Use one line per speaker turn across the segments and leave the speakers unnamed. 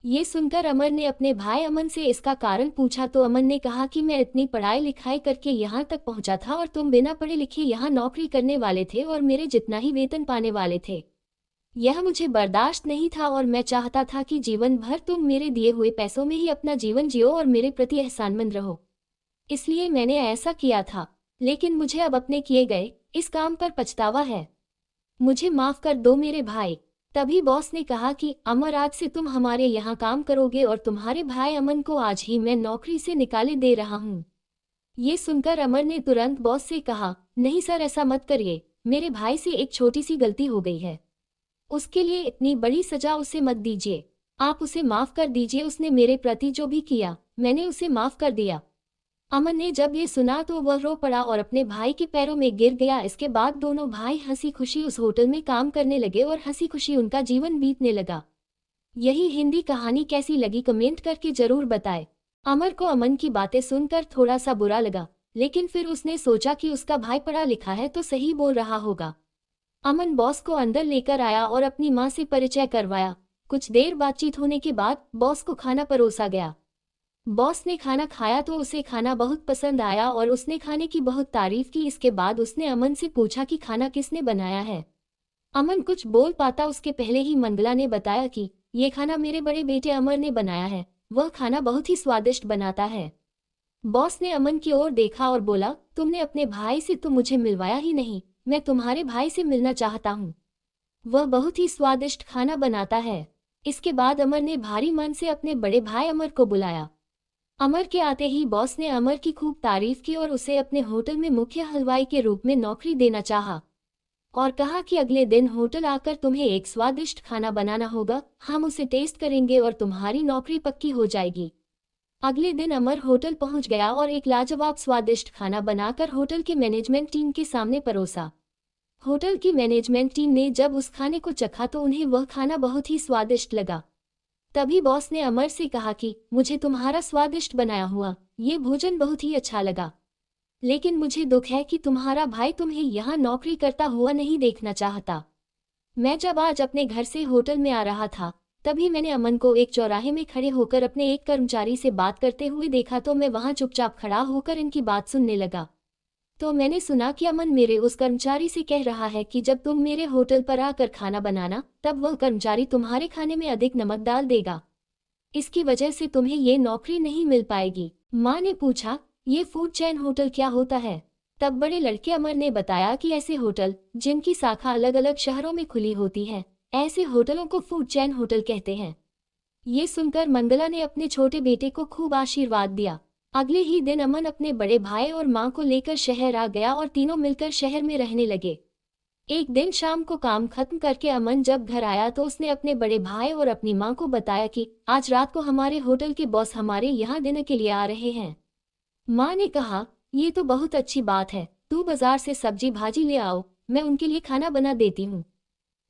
ये सुनकर अमर ने अपने भाई अमन से इसका कारण पूछा तो अमन ने कहा कि मैं इतनी पढ़ाई लिखाई करके यहाँ तक पहुँचा था और तुम बिना पढ़े लिखे यहाँ नौकरी करने वाले थे और मेरे जितना ही वेतन पाने वाले थे। यह मुझे बर्दाश्त नहीं था और मैं चाहता था कि जीवन भर तुम मेरे दिए हुए पैसों में ही अपना जीवन जियो और मेरे प्रति एहसानमंद रहो। इसलिए मैंने ऐसा किया था, लेकिन मुझे अब अपने किए गए इस काम पर पछतावा है। मुझे माफ कर दो मेरे भाई। तभी बॉस ने कहा कि अमर, आज से तुम हमारे यहाँ काम करोगे और तुम्हारे भाई अमन को आज ही मैं नौकरी से निकाले दे रहा हूँ। ये सुनकर अमर ने तुरंत बॉस से कहा, नहीं सर, ऐसा मत करिए, मेरे भाई से एक छोटी सी गलती हो गई है, उसके लिए इतनी बड़ी सजा उसे मत दीजिए। आप उसे माफ कर दीजिए, उसने मेरे प्रति जो भी किया मैंने उसे माफ कर दिया। अमन ने जब ये सुना तो वह रो पड़ा और अपने भाई के पैरों में गिर गया। इसके बाद दोनों भाई हंसी खुशी उस होटल में काम करने लगे और हंसी खुशी उनका जीवन बीतने लगा। यही हिंदी कहानी कैसी लगी कमेंट करके जरूर बताएं। अमर को अमन की बातें सुनकर थोड़ा सा बुरा लगा, लेकिन फिर उसने सोचा कि उसका भाई पढ़ा लिखा है तो सही बोल रहा होगा। अमन बॉस को अंदर लेकर आया और अपनी माँ से परिचय करवाया। कुछ देर बातचीत होने के बाद बॉस को खाना परोसा गया। बॉस ने खाना खाया तो उसे खाना बहुत पसंद आया और उसने खाने की बहुत तारीफ की। इसके बाद उसने अमन से पूछा कि खाना किसने बनाया है। अमन कुछ बोल पाता उसके पहले ही मंगला ने बताया कि ये खाना मेरे बड़े बेटे अमर ने बनाया है, वह खाना बहुत ही स्वादिष्ट बनाता है। बॉस ने अमन की ओर देखा और बोला, तुमने अपने भाई से तो मुझे मिलवाया ही नहीं, मैं तुम्हारे भाई से मिलना चाहता हूँ, वह बहुत ही स्वादिष्ट खाना बनाता है। इसके बाद अमर ने भारी मन से अपने बड़े भाई अमर को बुलाया। अमर के आते ही बॉस ने अमर की खूब तारीफ की और उसे अपने होटल में मुख्य हलवाई के रूप में नौकरी देना चाहा और कहा कि अगले दिन होटल आकर तुम्हें एक स्वादिष्ट खाना बनाना होगा, हम उसे टेस्ट करेंगे और तुम्हारी नौकरी पक्की हो जाएगी। अगले दिन अमर होटल पहुंच गया और एक लाजवाब स्वादिष्ट खाना बनाकर होटल के मैनेजमेंट टीम के सामने परोसा। होटल की मैनेजमेंट टीम ने जब उस खाने को चखा तो उन्हें वह खाना बहुत ही स्वादिष्ट लगा। तभी बॉस ने अमर से कहा कि मुझे तुम्हारा स्वादिष्ट बनाया हुआ ये भोजन बहुत ही अच्छा लगा, लेकिन मुझे दुख है कि तुम्हारा भाई तुम्हें यहाँ नौकरी करता हुआ नहीं देखना चाहता। मैं जब आज अपने घर से होटल में आ रहा था तभी मैंने अमन को एक चौराहे में खड़े होकर अपने एक कर्मचारी से बात करते हुए देखा, तो मैं वहां चुपचाप खड़ा होकर इनकी बात सुनने लगा। तो मैंने सुना कि अमन मेरे उस कर्मचारी से कह रहा है कि जब तुम मेरे होटल पर आकर खाना बनाना तब वह कर्मचारी तुम्हारे खाने में अधिक नमक डाल देगा, इसकी वजह से तुम्हें ये नौकरी नहीं मिल पाएगी। माँ ने पूछा, ये फूड चैन होटल क्या होता है? तब बड़े लड़के अमर ने बताया कि ऐसे होटल जिनकी शाखा अलग अलग शहरों में खुली होती है, ऐसे होटलों को फूड चैन होटल कहते हैं। ये सुनकर मंगला ने अपने छोटे बेटे को खूब आशीर्वाद दिया। अगले ही दिन अमन अपने बड़े भाई और माँ को लेकर शहर आ गया और तीनों मिलकर शहर में रहने लगे। एक दिन शाम को काम खत्म करके अमन जब घर आया तो उसने अपने बड़े भाई और अपनी माँ को बताया कि आज रात को हमारे होटल के बॉस हमारे यहाँ डिनर के लिए आ रहे हैं। माँ ने कहा, ये तो बहुत अच्छी बात है, तू बाजार से सब्जी भाजी ले आओ, मैं उनके लिए खाना बना देती हूँ।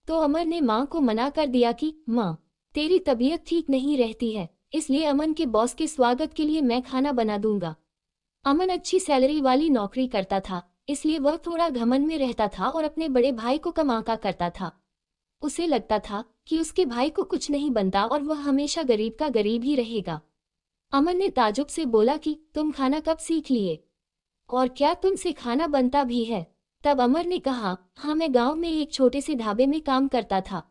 तो अमर ने माँ को मना कर दिया कि माँ, तेरी तबीयत ठीक नहीं रहती है, इसलिए अमन के बॉस के स्वागत के लिए मैं खाना बना दूंगा। अमन अच्छी सैलरी वाली नौकरी करता था, इसलिए वह थोड़ा घमंड में रहता था और अपने बड़े भाई को कम आंका करता था। उसे लगता था कि उसके भाई को कुछ नहीं बनता और वह हमेशा गरीब का गरीब ही रहेगा। अमन ने ताजुब से बोला कि तुम खाना कब सीख लिए, और क्या तुमसे खाना बनता भी है? तब अमर ने कहा, हाँ, मैं गांव में एक छोटे से ढाबे में काम करता था,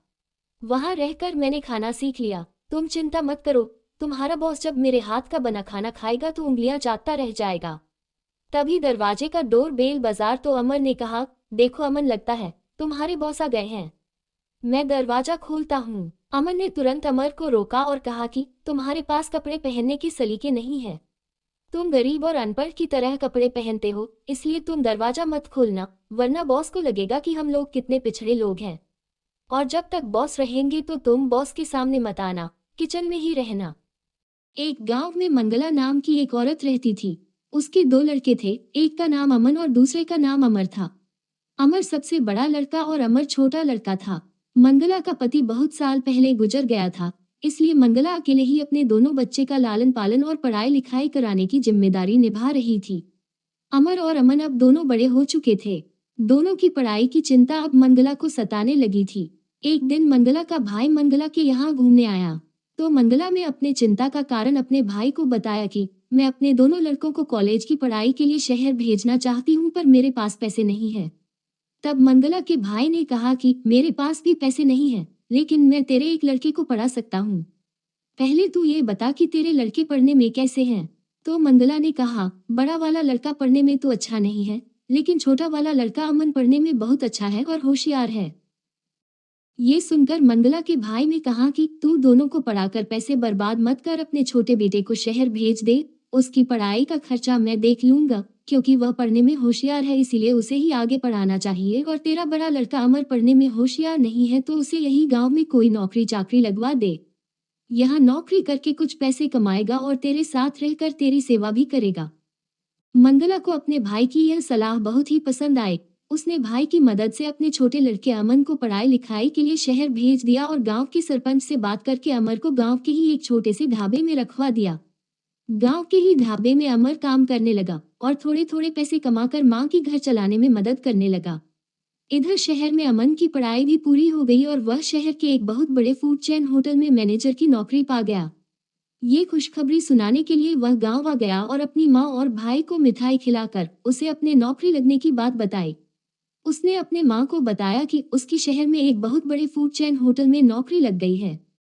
वहां रहकर मैंने खाना सीख लिया। तुम चिंता मत करो, तुम्हारा बॉस जब मेरे हाथ का बना खाना खाएगा तो उंगलियां चाटता रह जाएगा। तभी दरवाजे का डोर बेल बाजार तो अमर ने कहा, देखो अमन, लगता है तुम्हारे बॉस आ गए हैं, मैं दरवाजा खोलता हूँ। अमन ने तुरंत अमर को रोका और कहा कि तुम्हारे पास कपड़े पहनने की सलीके नहीं है, तुम गरीब और अनपढ़ की तरह कपड़े पहनते हो, इसलिए तुम दरवाजा मत खोलना, वरना बॉस को लगेगा कि हम लोग कितने पिछड़े लोग हैं। और जब तक बॉस रहेंगे तो तुम बॉस के सामने मत आना, किचन में ही रहना। एक गांव में मंगला नाम की एक औरत रहती थी। उसके दो लड़के थे, एक का नाम अमन और दूसरे का नाम अमर था। अमर सबसे बड़ा लड़का और अमर छोटा लड़का था। मंगला का पति बहुत साल पहले गुजर गया था, इसलिए मंगला अकेले ही अपने दोनों बच्चे का लालन पालन और पढ़ाई लिखाई कराने की जिम्मेदारी निभा रही थी। अमर और अमन अब दोनों बड़े हो चुके थे। दोनों की पढ़ाई की चिंता अब मंगला को सताने लगी थी। एक दिन मंगला का भाई मंगला के यहाँ घूमने आया तो मंगला ने अपने चिंता का कारण अपने भाई को बताया कि मैं अपने दोनों लड़कों को कॉलेज की पढ़ाई के लिए शहर भेजना चाहती हूँ, पर मेरे पास पैसे नहीं है। तब मंगला के भाई ने कहा कि मेरे पास भी पैसे नहीं है, लेकिन मैं तेरे एक लड़के को पढ़ा सकता हूँ। पहले तू ये बता कि तेरे लड़के पढ़ने में कैसे हैं? तो मंगला ने कहा, बड़ा वाला लड़का पढ़ने में तो अच्छा नहीं है, लेकिन छोटा वाला लड़का अमन पढ़ने में बहुत अच्छा है और होशियार है। ये सुनकर मंगला के भाई ने कहा कि तू दोनों को पढ़ाकर पैसे बर्बाद मत कर, अपने छोटे बेटे को शहर भेज दे। उसकी पढ़ाई का खर्चा मैं देख लूंगा, क्योंकि वह पढ़ने में होशियार है, इसीलिए उसे ही आगे पढ़ाना चाहिए। और तेरा बड़ा लड़का अमर पढ़ने में होशियार नहीं है, तो उसे यही गांव में कोई नौकरी चाकरी लगवा दे। यहाँ नौकरी करके कुछ पैसे कमाएगा और तेरे साथ रहकर तेरी सेवा भी करेगा। मंगला को अपने भाई की यह सलाह बहुत ही पसंद आई। उसने भाई की मदद से अपने छोटे लड़के अमन को पढ़ाई लिखाई के लिए शहर भेज दिया और गांव के सरपंच से बात करके अमर को गांव के ही एक छोटे से ढाबे में रखवा दिया। गांव के ही ढाबे में अमर काम करने लगा और थोड़े थोड़े पैसे कमाकर मां की घर चलाने में मदद करने लगा। इधर शहर में अमन की पढ़ाई भी पूरी हो गई और वह शहर के एक बहुत बड़े फूड चेन होटल में मैनेजर की नौकरी पा गया। ये खुशखबरी सुनाने के लिए वह गांव आ गया और अपनी माँ और भाई को मिठाई खिलाकर उसे अपने नौकरी लगने की बात बताई। उसने अपने माँ को बताया कि उसकी शहर में एक बहुत बड़े फूड चेन होटल में नौकरी लग गई है।